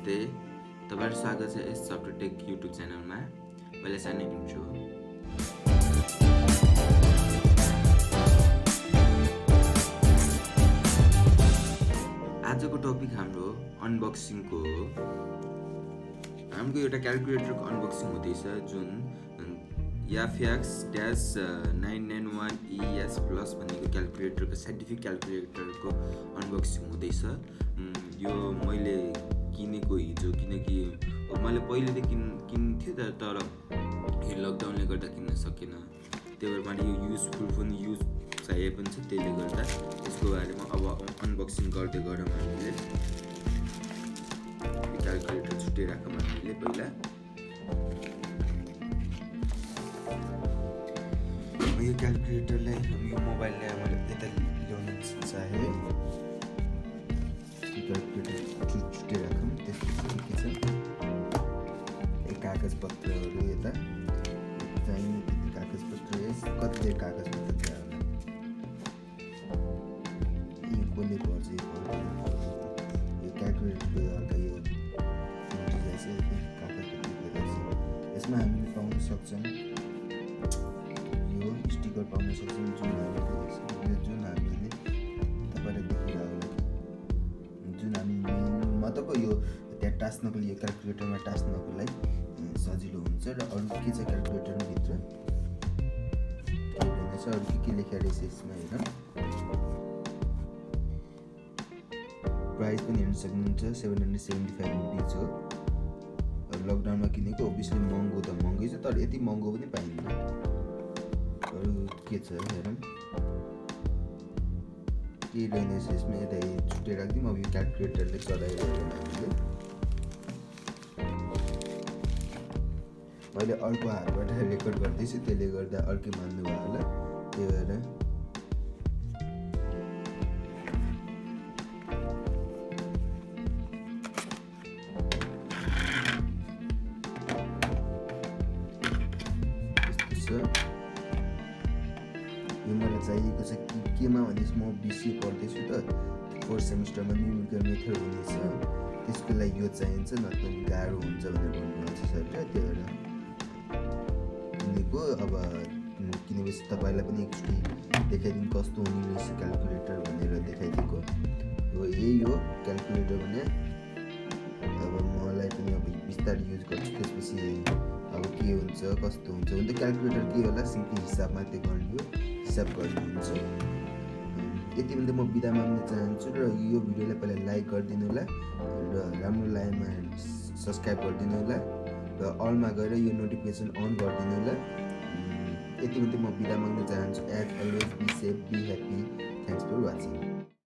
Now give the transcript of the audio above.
नमस्ते, तपाईहरु स्वागत छ यस सफ्टवेयर टेक युट्युब च्यानलमा। मैले सानो इन्ट्रो। आजको टपिक हाम्रो अनबक्सिङको हो। हाम्रो एउटा क्याल्कुलेटरको अनबक्सिङ हुँदैछ जुन FX-991ES प्लस भनेको क्याल्कुलेटरको साइन्टिफिक क्याल्कुलेटरको अनबक्सिङ हुँदैछ। यो मैले किनेको हिजो किनकि मैले पहिले त किन्थ्यो तर यो लकडाउनले गर्दा किन्न सकिनँ। त्यही भएर मैले यो युजफुल पनि चाहिए पनि छ, त्यसले गर्दा यसको बारेमा अब अनबक्सिङ गर्दै गरौँ। हामीले क्याल्कुलेटर छुट्टै राखौँ। हामीले पहिला यो क्याल्कुलेटरलाई यो मोबाइललाई मैले यता ल्याउन चाहेँ। क्याल्कुलेटर छुट्टै राखौँ। त्यसपछि के छ कागजपत्रहरू यता चाहिने त्यति कागजपत्र कति कागजपत्र चाहियो यो कसले पर्छ यो क्याल्कुलेटरको अर्का यो कागजपत्र यसमा हामीले पाउन सक्छौँ यो स्टिकर पाउन सक्छौँ जुन हामीले तपाईँलाई देखिरहेको जुन हामी मतलब यो त्यहाँ टास्नको यो क्याल्कुलेटरमा टास्नको लागि सजिलो हुन्छ। र अरू के छ क्याल्कुलेटरभित्र अरू के लेखेको रहेछ यसमा हेरौँ। प्राइस पनि हेर्न सक्नुहुन्छ 775 रुपिज हो। लकडाउनमा किनेको ओभियसली महँगो त महँगै छ, तर यति महँगो पनि पाइँदैन। अरू के छ हेरौँ के रहेछ यसमा। यता छुट्टै राखिदिउँ। अब यो क्याल्कुलेटरले चलाइरहेको हामीले मैले अर्को हातबाट रेकर्ड गर्दैछु, त्यसले गर्दा अर्कै मान्नुभयो होला। त्यही भएर यस्तो छ। यो मलाई चाहिएको छ केमा भनेपछि म बिसी पढ्दैछु त 4th सेमिस्टरमा न्युमेरिकल मेथड हुनेछ, त्यसको लागि यो चाहिन्छ, नत्र गाह्रो हुन्छ भनेर भन्नुहुन्छ सरले। त्यही भएर किनेको। अब किनेपछि तपाईँलाई पनि एकचोटि देखाइदिनु कस्तो हुने रहेछ क्याल्कुलेटर भनेर देखाइदिएको हो। यही हो क्याल्कुलेटर भने। अब मलाई पनि अब बिस्तारै युज गर्छु, त्यसपछि अब के हुन्छ कस्तो हुन्छ। हुन त क्याल्कुलेटर के होला, सिम्पली हिसाब मात्रै गर्ने हो, हिसाब गर्ने हुन्छ। यति भने त म बिदा माग्न चाहन्छु। र यो भिडियोलाई पहिला लाइक गरिदिनु होला र राम्रो लागेमा सब्सक्राइब गरिदिनु होला र अलमा गएर यो नोटिफिकेसन अन गरिदिनु होला। यति मात्रै म बिदा माग्न चाहन्छु।